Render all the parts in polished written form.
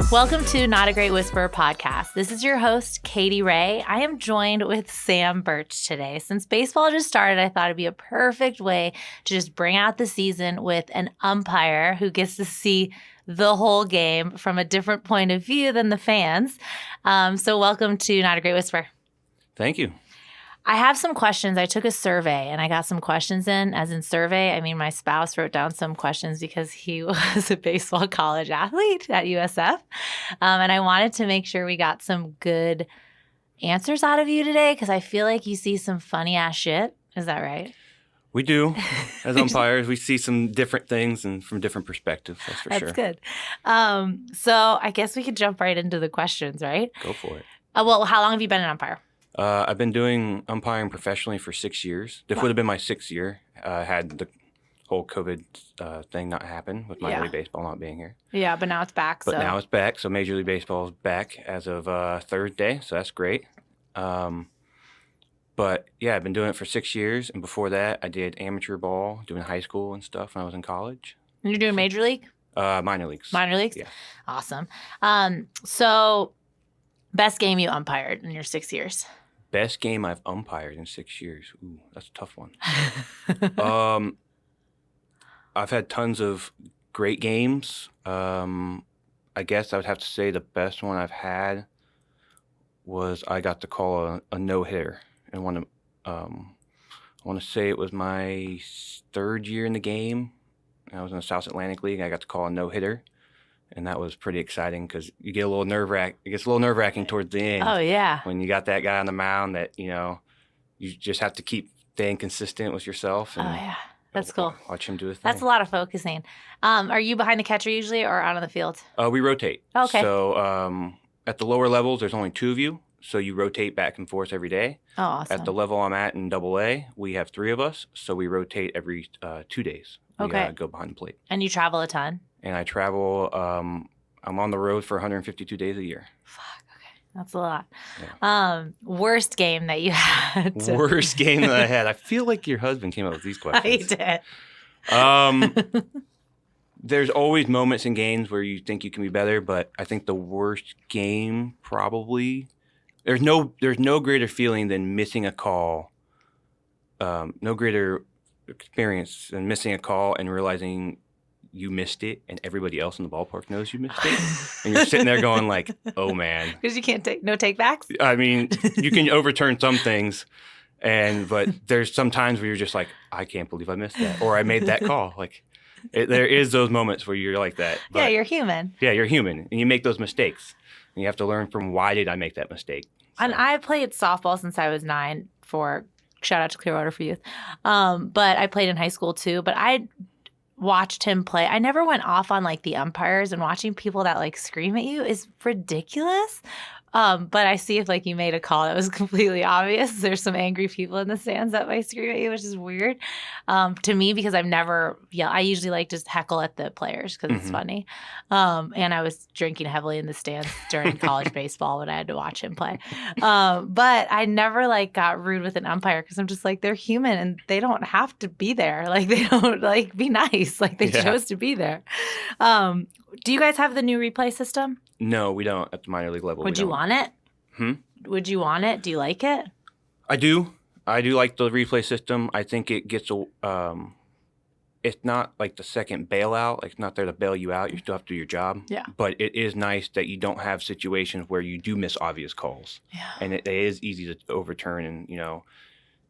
Welcome to Not a Great Whisperer podcast. This is your host, Katy Rey. I am joined with Sam Burch today. Since baseball just started, I thought it'd be a perfect way to just bring out the season with an umpire who gets to see the whole game from a different point of view than the fans. So welcome to Not a Great Whisperer. Thank you. I have some questions. I took a survey and I got some questions in. As in survey, I mean my spouse wrote down some questions because he was a baseball college athlete at USF. And I wanted to make sure we got some good answers out of you today because I feel like you see some funny ass shit. Is that right? We do. As umpires, we see some different things and from different perspectives. That's for sure. That's good. So I guess we could jump right into the questions, right? Go for it. Well, how long have you been an umpire? I've been doing umpiring professionally for 6 years. This would have been my 6th year had the whole COVID thing not happen with minor league baseball not being here. Yeah, but now it's back. But now it's back. So Major League Baseball is back as of Thursday. So that's great. But yeah, I've been doing it for 6 years. And before that, I did amateur ball, doing high school and stuff when I was in college. And you're doing Major League? Minor leagues. Minor leagues? Yeah. Awesome. So best game you umpired in your 6 years? Best game I've umpired in 6 years. Ooh, that's a tough one. I've had tons of great games. I guess I would have to say the best one I've had was I got to call a no-hitter. And I want to say it was my 3rd year in the game. I was in the South Atlantic League. I got to call a no-hitter. And that was pretty exciting because you get a little it gets a little nerve-wracking towards the end. Oh, yeah. When you got that guy on the mound that, you just have to keep staying consistent with yourself. And, oh, yeah. That's cool. Watch him do his thing. That's a lot of focusing. Are you behind the catcher usually or out on the field? We rotate. Okay. So at the lower levels, there's only 2 of you. So you rotate back and forth every day. Oh, awesome. At the level I'm at in AA, we have 3 of us. So we rotate every 2 days. We go behind the plate. And you travel a ton? And I travel, I'm on the road for 152 days a year. Fuck, okay. That's a lot. Yeah. Worst game that you had? Worst game that I had. I feel like your husband came up with these questions. I did. There's always moments in games where you think you can be better, but I think the worst game probably, there's no greater feeling than missing a call, no greater experience than missing a call and realizing you missed it and everybody else in the ballpark knows you missed it. And you're sitting there going like, oh, man. Because you can't no take-backs? I mean, you can overturn some things, but there's some times where you're just like, I can't believe I missed that. Or I made that call. Like, there is those moments where you're like that. But, yeah, you're human. Yeah, you're human. And you make those mistakes. And you have to learn from why did I make that mistake. So. And I played softball since I was 9 shout out to Clearwater for Youth. But I played in high school too. But I watched him play. I never went off on like the umpires, and watching people that like scream at you is ridiculous. But I see if like you made a call that was completely obvious. There's some angry people in the stands that might scream at you, which is weird to me because I've never yelled. I usually like just heckle at the players because it's funny. And I was drinking heavily in the stands during college baseball when I had to watch him play. But I never like got rude with an umpire because I'm just like, they're human and they don't have to be there. Like they don't like be nice. Like they chose to be there. Do you guys have the new replay system? No, we don't at the minor league level. Would you want it? Would you want it? Do you like it? I do. I do like the replay system. I think it gets it's not like the second bailout. Like it's not there to bail you out. You still have to do your job. Yeah. But it is nice that you don't have situations where you do miss obvious calls. Yeah. And it is easy to overturn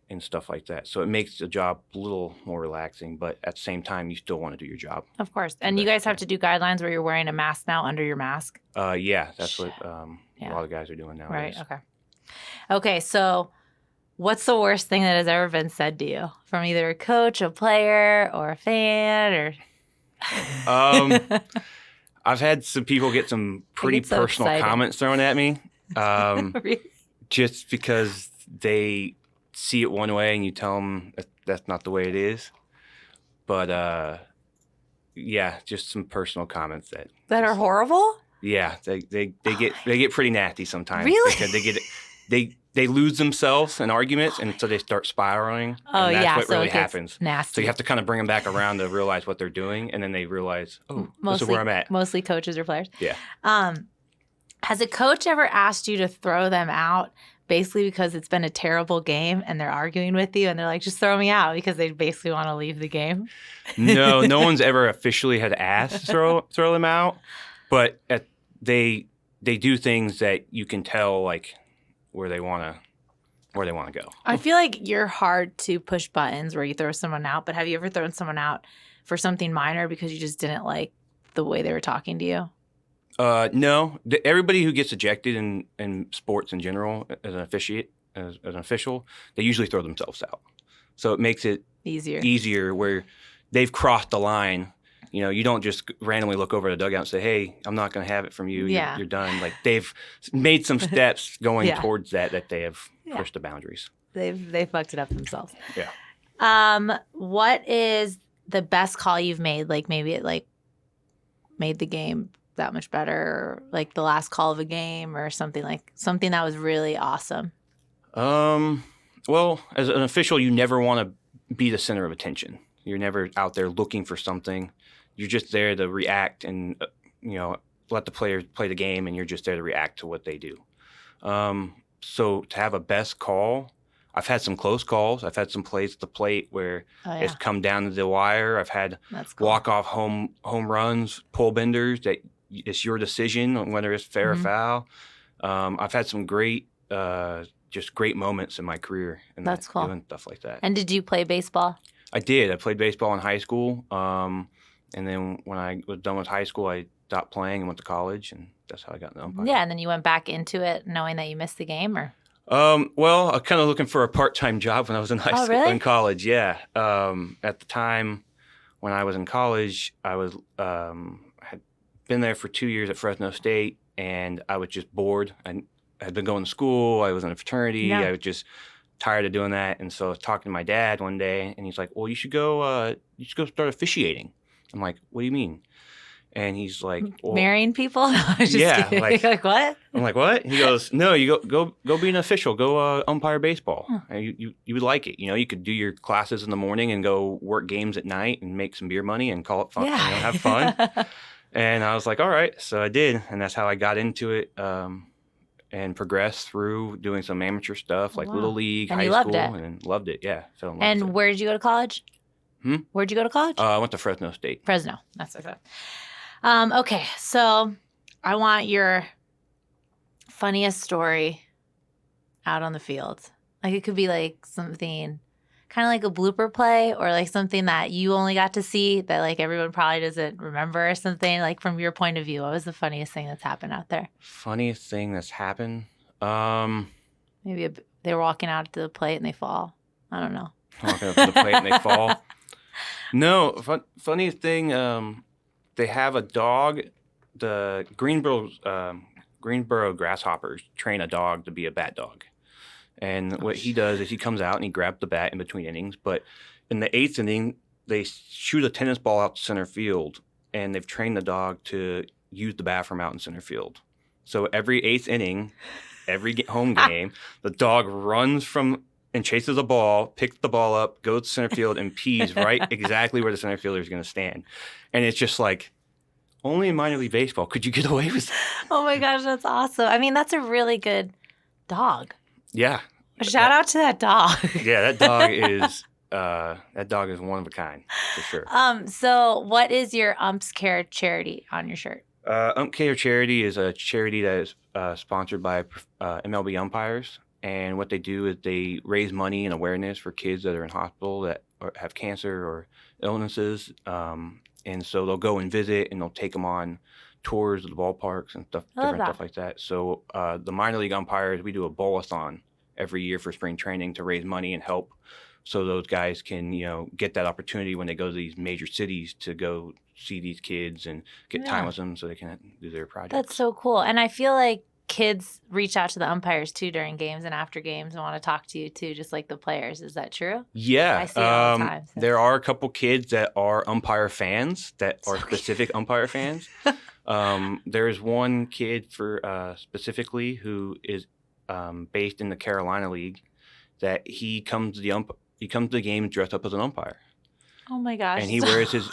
and stuff like that. So it makes the job a little more relaxing, but at the same time, you still want to do your job. Of course. And you guys have to do guidelines where you're wearing a mask now under your mask? Yeah, that's what a lot of guys are doing now. Right, okay, so what's the worst thing that has ever been said to you from either a coach, a player, or a fan, or... I've had some people get some pretty personal comments thrown at me just because they see it one way and you tell them that's not the way it is. But just some personal comments that are horrible. Yeah, they get pretty nasty sometimes. Really? Because they lose themselves in arguments, and so they start spiraling. Oh, and that's yeah. what So really it gets happens. nasty. So you have to kind of bring them back around to realize what they're doing, and then they realize, oh, this is where I'm at. Mostly coaches or players. Yeah. Has a coach ever asked you to throw them out basically because it's been a terrible game and they're arguing with you and they're like, just throw me out because they basically want to leave the game? No one's ever officially had asked to throw them out, but they do things that you can tell like where they want to go. I feel like you're hard to push buttons where you throw someone out, but have you ever thrown someone out for something minor because you just didn't like the way they were talking to you? No. Everybody who gets ejected in sports in general as an official, they usually throw themselves out. So it makes it easier where they've crossed the line. You know, you don't just randomly look over at the dugout and say, hey, I'm not going to have it from you. You're done. Like they've made some steps going towards that they have pushed the boundaries. They fucked it up themselves. Yeah. What is the best call you've made? Like maybe it made the game that much better, or like the last call of a game or something that was really awesome? Well, as an official, you never want to be the center of attention. You're never out there looking for something. You're just there to react and, let the players play the game, and you're just there to react to what they do. So to have a best call, I've had some close calls. I've had some plays at the plate where it's come down to the wire. I've had walk-off home runs, pull benders that it's your decision on whether it's fair or foul. I've had some great moments in my career and that's cool. Doing stuff like that. And did you play baseball? I did. I played baseball in high school. And then when I was done with high school, I stopped playing and went to college, and that's how I got into umpiring. Yeah, and then you went back into it knowing that you missed the game, or? Well, I was kind of looking for a part-time job when I was in high school, really? in college. Yeah. At the time when I was in college, I was had been there for 2 years at Fresno State, and I was just bored. I had been going to school. I was in a fraternity. Yeah. I was just tired of doing that, and so I was talking to my dad one day, and he's like, "Well, you should go start officiating." I'm like, "What do you mean?" And he's like, well, marrying people? Yeah. Like what? I'm like, what? He goes, no, you go be an official. Go umpire baseball. And you would like it. You could do your classes in the morning and go work games at night and make some beer money and call it fun. Yeah. Have fun. And I was like, all right. So I did. And that's how I got into it and progressed through doing some amateur stuff like Little League, and high school. And loved it. Yeah. Fell in love with it. And where did you go to college? Where'd you go to college? I went to Fresno State. Fresno. That's what I thought. Okay, so I want your funniest story out on the field. Like it could be like something kind of like a blooper play, or like something that you only got to see that like everyone probably doesn't remember, or something like from your point of view. What was the funniest thing that's happened out there? Funniest thing that's happened? Maybe they were walking out to the plate and they fall. I don't know. Walking up to the plate and they fall. No, funniest thing, they have a dog. The Greensboro Grasshoppers train a dog to be a bat dog. And what he does is he comes out and he grabs the bat in between innings. But in the 8th inning, they shoot a tennis ball out to center field, and they've trained the dog to use the bathroom out in center field. So every 8th inning, every home game, the dog runs from and chases the ball, picks the ball up, goes to center field, and pees right exactly where the center fielder is going to stand. And it's just like, only in minor league baseball could you get away with that. Oh my gosh, that's awesome. I mean, that's a really good dog. Yeah. Shout out to that dog. Yeah, that dog is one of a kind, for sure. So what is your UMPS CARE charity on your shirt? UMPS CARE charity is a charity that is sponsored by MLB umpires. And what they do is they raise money and awareness for kids that are in hospital that have cancer or illnesses. And so they'll go and visit, and they'll take them on tours of the ballparks and stuff like that. So the minor league umpires, we do a bowl-a-thon every year for spring training to raise money and help, so those guys can get that opportunity when they go to these major cities to go see these kids and get time with them so they can do their projects. That's so cool. And I feel like kids reach out to the umpires too during games and after games and want to talk to you too, just like the players. Is that true? Yeah. I see it all the time. So. There are a couple kids that are umpire fans, that are specific umpire fans. There's one kid specifically who is based in the Carolina League, that he comes to the game dressed up as an umpire. Oh my gosh! And he wears his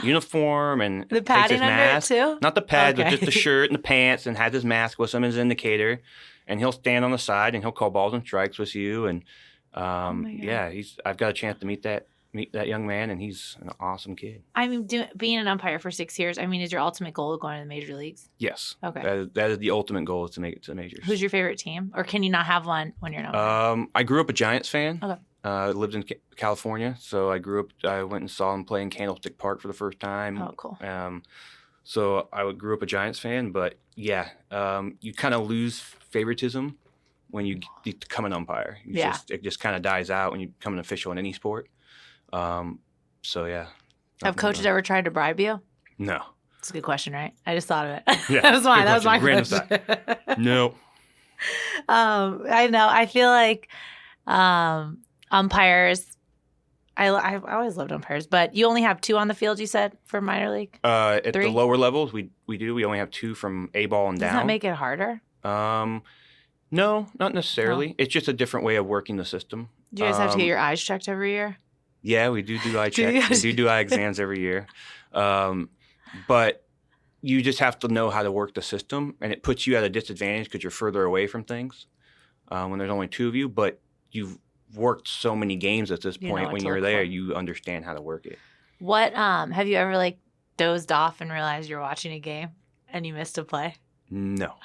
uniform and the takes padding his under mask. it too. Not the pad, Okay. but just the shirt and the pants, and has his mask with him as an indicator. And he'll stand on the side and he'll call balls and strikes with you. And I've got a chance to meet that young man, and he's an awesome kid. I mean, being an umpire for 6 years, I mean, is your ultimate goal going to the major leagues? Yes. Okay. That is the ultimate goal, is to make it to the majors. Who's your favorite team? Or can you not have one when you're an umpire? I grew up a Giants fan. Okay. Lived in California, so I went and saw him play in Candlestick Park for the first time. Oh, cool. So I grew up a Giants fan, but yeah, you kind of lose favoritism when you become an umpire. It just kind of dies out when you become an official in any sport. So yeah. Have coaches ever tried to bribe you? No. It's a good question, right? I just thought of it. Yeah. That was my question. No. I know. I feel like umpires. I always loved umpires, but you only have 2 on the field. You said for minor league. At 3? the lower levels, we only have 2 from A ball and down. Does that make it harder? No, not necessarily. No. It's just a different way of working the system. Do you guys have to get your eyes checked every year? Yeah, we do eye checks. We do eye exams every year. But you just have to know how to work the system, and it puts you at a disadvantage because you're further away from things when there's only 2 of you. But you've worked so many games at this point. When you're there, you understand how to work it. What have you ever dozed off and realized you're watching a game and you missed a play? No.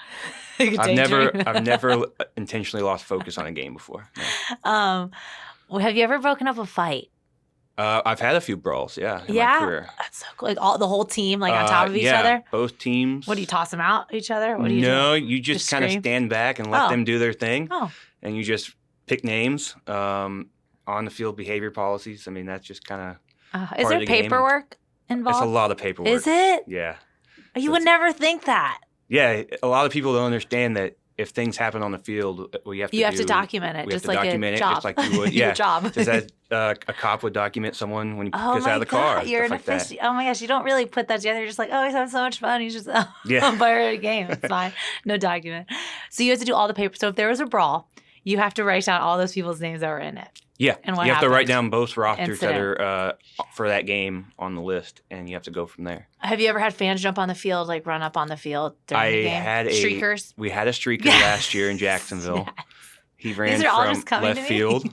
I've never intentionally lost focus on a game before. No. Have you ever broken up a fight? I've had a few brawls, in my career. That's so cool. The whole team, on top of each other? Both teams. What, do you toss them out each other? What do you do? No, you just kind of stand back and let them do their thing. Oh. And you just pick names, on the field behavior policies. I mean, that's just kind of Is there paperwork involved? It's a lot of paperwork. Is it? Yeah. You would never think that. Yeah, a lot of people don't understand that if things happen on the field, you have to document it, just like a job. Just like you would. Yeah, your job. Just as a cop would document someone when he gets out of the car. You're an official. Oh my gosh, you don't really put that together. You're just like, he's having so much fun. He's just umpire a game. It's fine. No document. So you have to do all the paper. So if there was a brawl, you have to write down all those people's names that were in it. Yeah, and you have to write down both rosters that are for that game on the list, and you have to go from there. Have you ever had fans jump on the field, run up on the field during the game? Streakers? We had a streaker last year in Jacksonville. Yes. He ran from left field.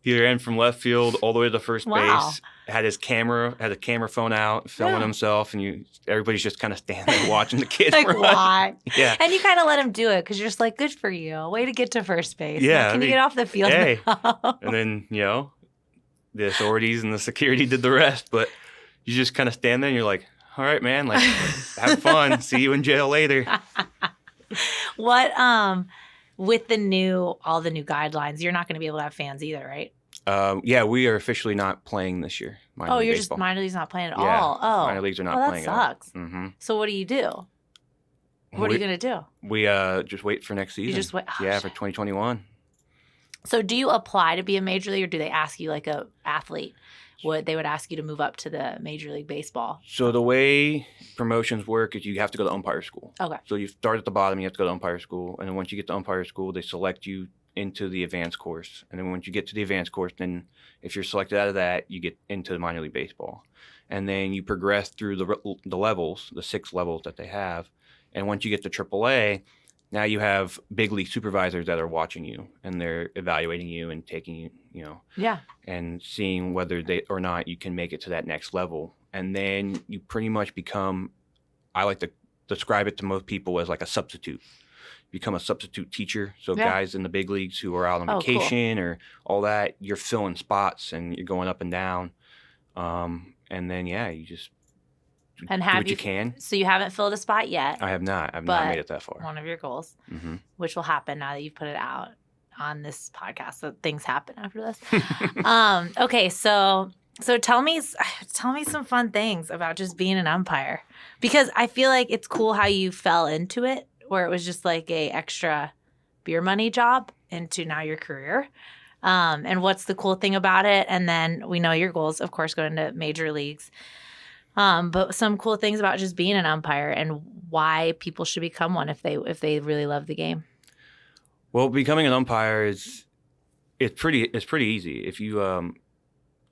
He ran from left field all the way to the first base. Had a camera phone out, filming himself, and everybody's just kind of standing there watching the kid run. Why? Yeah. And you kind of let him do it because you're just like, good for you. Way to get to first base. Yeah. Can you get off the field now? And then, the authorities and the security did the rest. But you just kind of stand there and you're like, all right, man, have fun. See you in jail later. What, with all the new guidelines, you're not going to be able to have fans either, right? We are officially not playing this year. Minor league's not playing at all. Oh, minor leagues are not playing. That sucks. Mm-hmm. So what do you do? What are you gonna do? We just wait for next season. You just wait. For 2021. So do you apply to be a major league, or do they ask you like a athlete? They would ask you to move up to the Major League Baseball? So the way promotions work is you have to go to umpire school. Okay. So you start at the bottom, you have to go to umpire school, and then once you get to umpire school, they select you into the advanced course. And then once you get to the advanced course, then if you're selected out of that, you get into the minor league baseball. And then you progress through the levels, the 6 levels that they have. And once you get to AAA, now you have big league supervisors that are watching you, and they're evaluating you and taking you, and seeing whether they or not you can make it to that next level. And then you pretty much become, I like to describe it to most people as like a substitute. Become a substitute teacher. So guys in the big leagues who are out on vacation or all that, you're filling spots and you're going up and down. And then, you just do what you can. So you haven't filled a spot yet. I have not. I've not made it that far. One of your goals, mm-hmm. which will happen now that you've put it out on this podcast. So things happen after this. Okay, so tell me some fun things about just being an umpire, because I feel like it's cool how you fell into it, where it was just like a extra beer money job into now your career. And what's the cool thing about it? And then we know your goals, of course, going to major leagues. But some cool things about just being an umpire and why people should become one if they really love the game. Well, becoming an umpire it's pretty easy. If you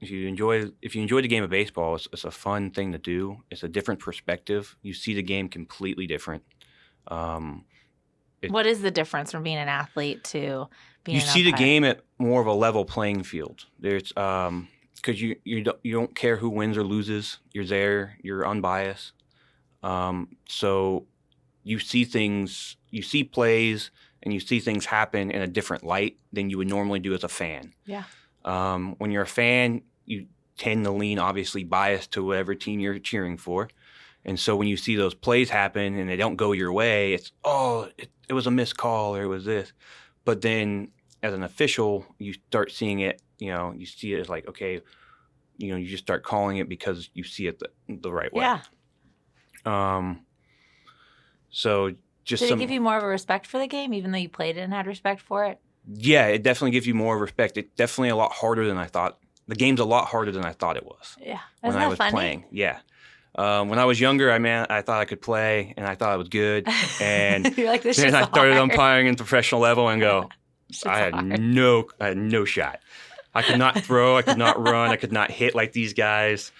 enjoy the game of baseball, it's a fun thing to do. It's a different perspective. You see the game completely different. Um, What is the difference from being an athlete to being you an see the umpire? game at more of a level playing field. There's because you don't care who wins or loses. You're there. You're unbiased. So you see things, you see plays, and you see things happen in a different light than you would normally do as a fan. Yeah. When you're a fan, you tend to lean obviously biased to whatever team you're cheering for. And so when you see those plays happen and they don't go your way, it's, it was a missed call or it was this. But then as an official, you start seeing it, you see it as like, okay, you just start calling it because you see it the right way. Yeah. So just Did it give you more of a respect for the game, even though you played it and had respect for it? Yeah, it definitely gives you more respect. It's definitely a lot harder than I thought. The game's a lot harder than I thought it was. Yeah. When Isn't I that was funny? playing. Yeah. When I was younger, I thought I could play and I thought I was good. And You're like, this then is I started hard. umpiring in professional level and go, I had no shot. I could not throw, I could not run, I could not hit like these guys.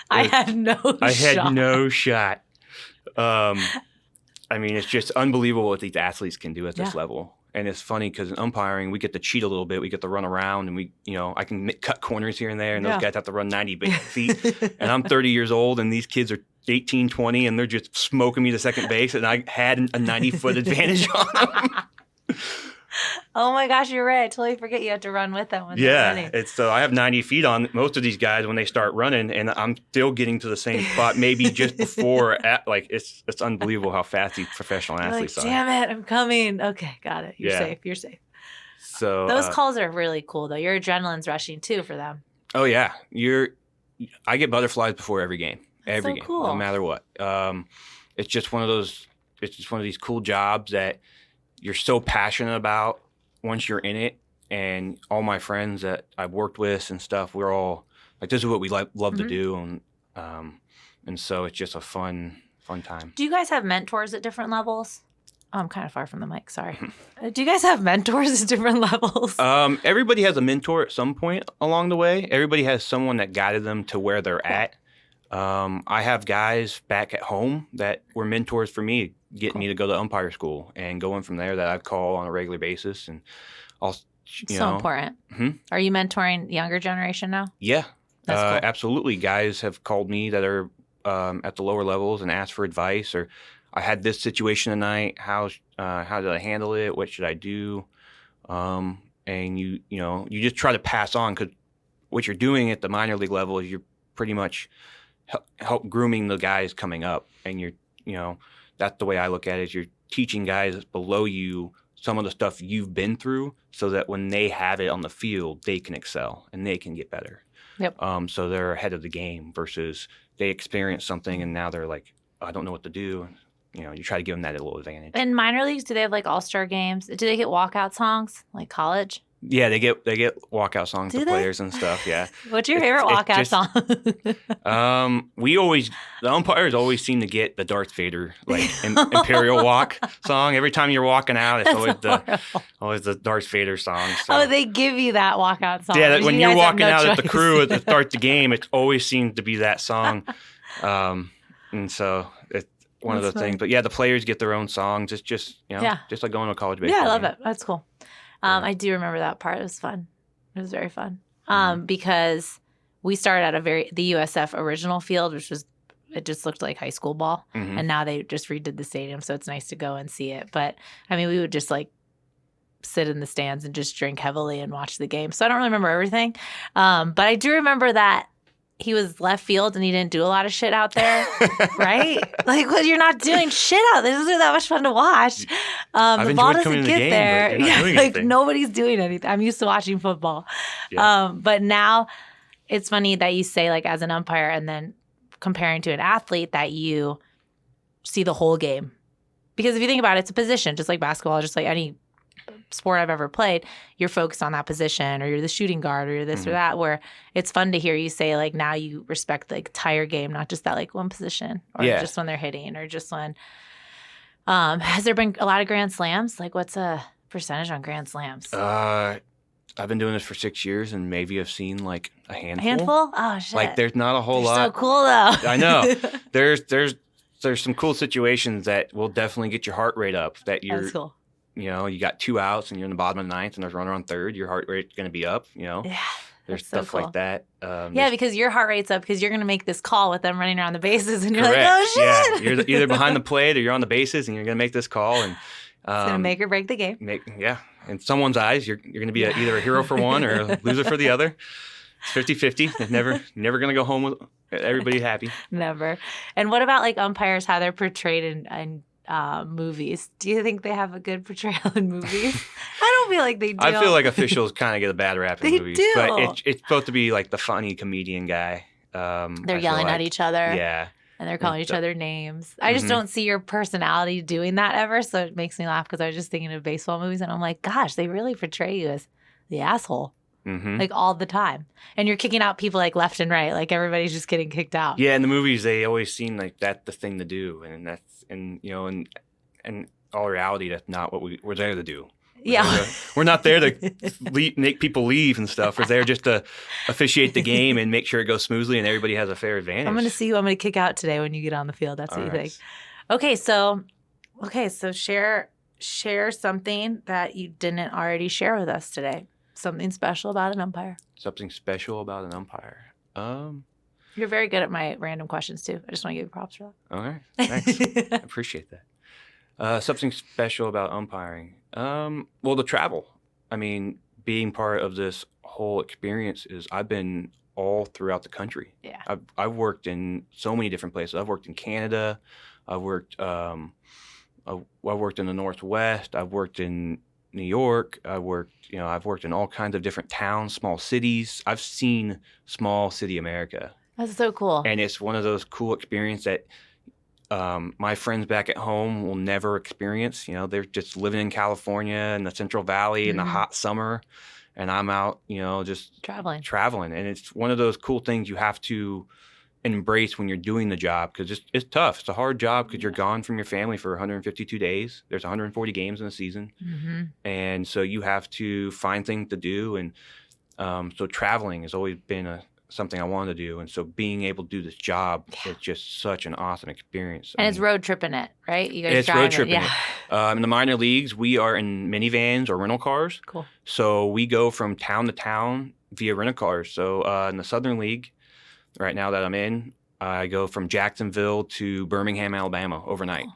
I had no I had shot. no shot. It's just unbelievable what these athletes can do at this level. And it's funny because in umpiring, we get to cheat a little bit. We get to run around and I can cut corners here and there. And those guys have to run 90 feet. And I'm 30 years old and these kids are 18, 20, and they're just smoking me to second base. And I had a 90-foot advantage on them. Oh my gosh, you're right. I totally forget you have to run with them when they're running. It's I have 90 feet on most of these guys when they start running, and I'm still getting to the same spot, maybe just before. It's unbelievable how fast these professional You're athletes like, are. damn it, I'm coming. Okay, got it. You're safe. You're safe. So Those calls are really cool, though. Your adrenaline's rushing too for them. Oh yeah, I get butterflies before every game. Every game, cool. no matter what. It's just one of those. It's just one of these cool jobs that you're so passionate about once you're in it. And all my friends that I've worked with and stuff, we're all like, this is what we love to do, and so it's just a fun time. Do you guys have mentors at different levels? Oh, I'm kind of far from the mic. Sorry. Do you guys have mentors at different levels? Everybody has a mentor at some point along the way. Everybody has someone that guided them to where they're at. I have guys back at home that were mentors for me, getting me to go to umpire school and going from there that I call on a regular basis. And I'll, so important. Are you mentoring younger generation now? Yeah, That's cool. absolutely. Guys have called me that are at the lower levels and asked for advice, or I had this situation tonight. How did I handle it? What should I do? And you just try to pass on, because what you're doing at the minor league level is you're pretty much help grooming the guys coming up, and that's the way I look at it. Is you're teaching guys below you some of the stuff you've been through, so that when they have it on the field, they can excel and they can get better. Yep. So they're ahead of the game versus they experience something and now they're like, I don't know what to do. You try to give them that little advantage. In minor leagues, do they have like all-star games? Do they get walkout songs like college? Yeah, they get walkout songs to players and stuff. Yeah. What's your favorite walkout song? The umpires always seem to get the Darth Vader Imperial Walk song. Every time you're walking out, it's always the Darth Vader song. So. Oh, they give you that walkout song. Yeah, when you're walking out choice. at the crew to start the game, it always seems to be that song. And so it's one of the things. But yeah, the players get their own songs. It's just just like going to a college baseball. Yeah, I love game. it. That's cool. I do remember that part. It was fun. It was very fun. Because we started at the USF original field, which was, it just looked like high school ball. Mm-hmm. And now they just redid the stadium, so it's nice to go and see it. But we would just sit in the stands and just drink heavily and watch the game. So I don't really remember everything. But I do remember that he was left field and he didn't do a lot of shit out there, right? You're not doing shit out there. This isn't that much fun to watch. The ball doesn't get there. Yeah, nobody's doing anything. I'm used to watching football. Yeah. But now it's funny that you say as an umpire and then comparing to an athlete that you see the whole game. Because if you think about it, it's a position, just like basketball, just like any sport I've ever played, you're focused on that position, or you're the shooting guard, or you're this or that, where it's fun to hear you say now you respect the entire game, not just that one position, or just when they're hitting, or just when has there been a lot of grand slams? What's a percentage on grand slams? I've been doing this for 6 years, and maybe I've seen like a A handful. handful? Oh shit! Like there's not a whole They're lot. so cool though. I know. There's some cool situations that will definitely get your heart rate up. That you're, That's cool. you got 2 outs and you're in the bottom of the ninth, and there's a runner on third. Your heart rate's going to be up. Yeah. There's That's so stuff cool. like that. Yeah, because your heart rate's up because you're going to make this call with them running around the bases, and you're correct. like, oh shit! Yeah, you're either behind the plate or you're on the bases, and you're going to make this call, and It's going to make or break the game. in someone's eyes, you're going to be either a hero for one or a loser for the other. It's 50-50. It's never going to go home with everybody happy. Never. And what about like umpires, how they're portrayed in movies? Do you think they have a good portrayal in movies? I don't feel like they do. I feel like officials kind of get a bad rap in They movies. do. But it's supposed to be like the funny comedian guy. They're yelling at each other. Yeah. And they're calling each other names. I just don't see your personality doing that ever. So it makes me laugh because I was just thinking of baseball movies and I'm like, gosh, they really portray you as the asshole. Mm-hmm. Like all the time. And you're kicking out people like left and right. Like everybody's just getting kicked out. Yeah, in the movies they always seem like that's the thing to do, and that's in all reality that's not what we're there to do. We're not there to make people leave and stuff. We're there just to officiate the game and make sure it goes smoothly and everybody has a fair advantage. I'm going to see who I'm going to kick out today when you get on the field. That's what you think. Okay, so share something that you didn't already share with us today. Something special about an umpire. Something special about an umpire. You're very good at my random questions too. I just want to give you props for that. All right, thanks. I appreciate that. Something special about umpiring. Well, the travel. I mean, being part of this whole experience is I've been all throughout the country. Yeah. I've worked in so many different places. I've worked in Canada. I've worked in the Northwest. I've worked in New York. I've worked in all kinds of different towns, small cities. I've seen small city America. That's so cool. And it's one of those cool experiences that my friends back at home will never experience. They're just living in California in the Central Valley in the hot summer, and I'm out, just traveling. And it's one of those cool things you have to embrace when you're doing the job because it's tough. It's a hard job because you're gone from your family for 152 days. There's 140 games in a season. Mm-hmm. And so you have to find things to do. And so traveling has always been something I wanted to do. And so being able to do this job is just such an awesome experience. And it's road tripping it, right? You guys it's road tripping it. In the minor leagues, we are in minivans or rental cars. Cool. So we go from town to town via rental cars. So in the Southern League, right now that I'm in, I go from Jacksonville to Birmingham, Alabama overnight. Oh.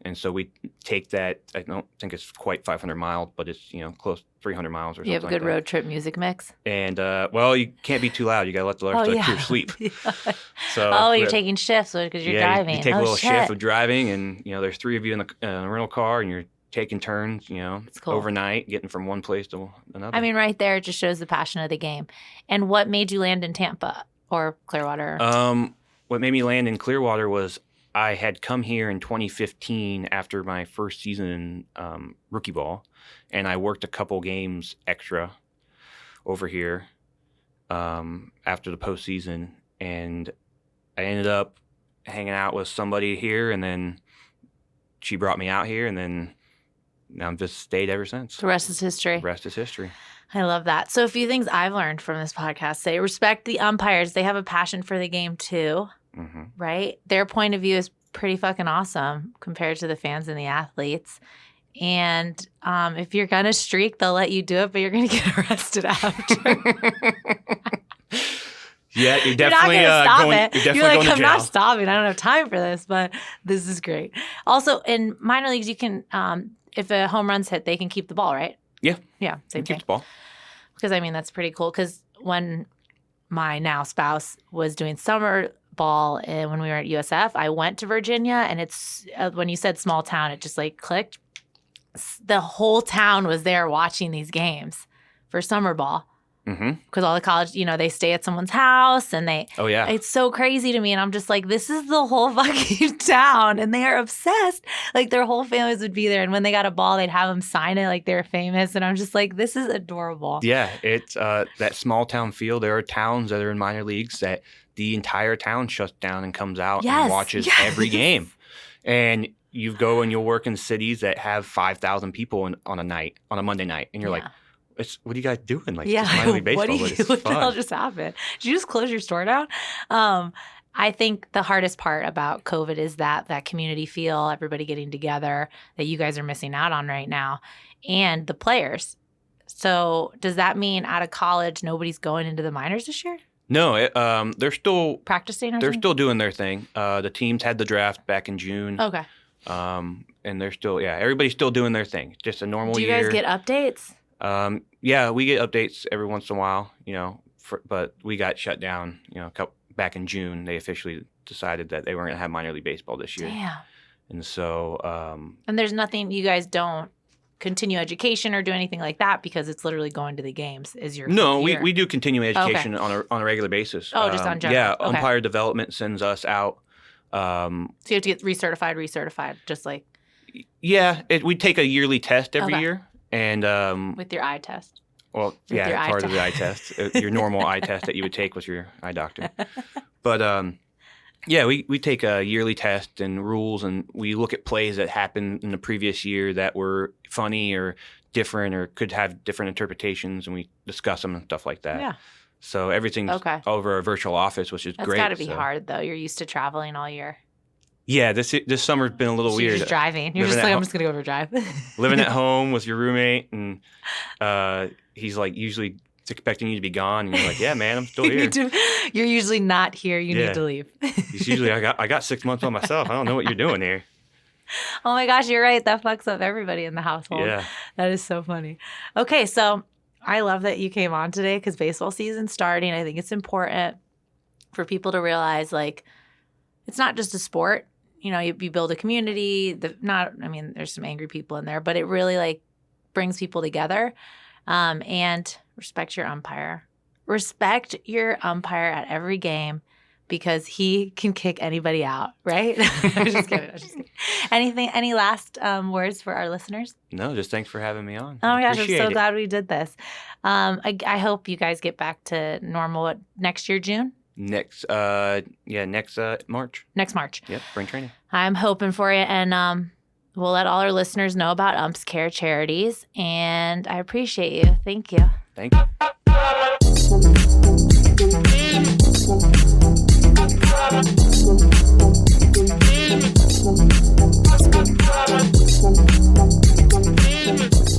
And so we take that, I don't think it's quite 500 miles, but it's, close to 300 miles or something. You have a good road trip music mix? And, you can't be too loud. You got to let the crew sleep. So you're taking shifts because you're driving. You take a little shift of driving, and, there's 3 of you in the rental car, and you're taking turns, cool. overnight, getting from one place to another. I mean, right there, it just shows the passion of the game. And what made you land in Tampa? Or Clearwater? What made me land in Clearwater was I had come here in 2015 after my first season in rookie ball, and I worked a couple games extra over here after the postseason, and I ended up hanging out with somebody here, and then she brought me out here, and then I've just stayed ever since. The rest is history. The rest is history. I love that. So a few things I've learned from this podcast. Say respect the umpires. They have a passion for the game too, right? Their point of view is pretty fucking awesome compared to the fans and the athletes. And if you're going to streak, they'll let you do it, but you're going to get arrested after. Yeah, you're definitely You're not going to jail. I'm not stopping. I don't have time for this, but this is great. Also, in minor leagues, you can, if a home run's hit, they can keep the ball, right? Yeah. Yeah, same thing. Keep the ball. Because, that's pretty cool. Because when my now spouse was doing summer ball and when we were at USF, I went to Virginia, and it's when you said small town, it just clicked. The whole town was there watching these games for summer ball. Because all the college, they stay at someone's house and it's so crazy to me. And I'm just like, this is the whole fucking town. And they are obsessed. Their whole families would be there. And when they got a ball, they'd have them sign it like they're famous. And I'm just like, this is adorable. Yeah, it's that small town feel. There are towns that are in minor leagues that the entire town shuts down and comes out and watches every game. And you go and you'll work in cities that have 5,000 people on a Monday night, and you're like, what are you guys doing? Like, just minor league baseball. What the hell just happened? Did you just close your store down? I think the hardest part about COVID is that community feel, everybody getting together, that you guys are missing out on right now, and the players. So does that mean out of college, nobody's going into the minors this year? No, they're still practicing. They're still doing their thing. The teams had the draft back in June. Okay. And they're still, everybody's still doing their thing. Just a normal year. Do you guys get updates? Yeah, we get updates every once in a while, but we got shut down, back in June. They officially decided that they weren't going to have minor league baseball this year. Damn. And so. And there's nothing, you guys don't continue education or do anything like that because it's literally going to the games is your No, we do continue education on a regular basis. Oh, just on general. Yeah, umpire development sends us out. So you have to get recertified, just like. Yeah, we take a yearly test every year. And with your eye test. Well, part of the eye test. Your normal eye test that you would take with your eye doctor. But we take a yearly test and rules, and we look at plays that happened in the previous year that were funny or different or could have different interpretations, and we discuss them and stuff like that. Yeah. So everything's over a virtual office, which is great. That's got to be hard, though. You're used to traveling all year. Yeah, this summer's been a little weird. You're just driving. You're just like, I'm just going to go for a drive. Living at home with your roommate, and he's like usually expecting you to be gone, and you're like, yeah, man, I'm still here. You're usually not here. You need to leave. He's usually, I got 6 months on myself. I don't know what you're doing here. Oh my gosh, you're right. That fucks up everybody in the household. Yeah. That is so funny. Okay, so I love that you came on today because baseball season's starting. I think it's important for people to realize, like, it's not just a sport. You build a community. There's some angry people in there, but it really, like, brings people together. And respect your umpire. Respect your umpire at every game because he can kick anybody out, right? I'm just kidding. Any last words for our listeners? No, just thanks for having me on. Oh my gosh, I'm so glad we did this. I hope you guys get back to normal next year, June. Next March. Next March. Yep, spring training. I'm hoping for you, and we'll let all our listeners know about UMPS CARE charities, and I appreciate you. Thank you. Thank you.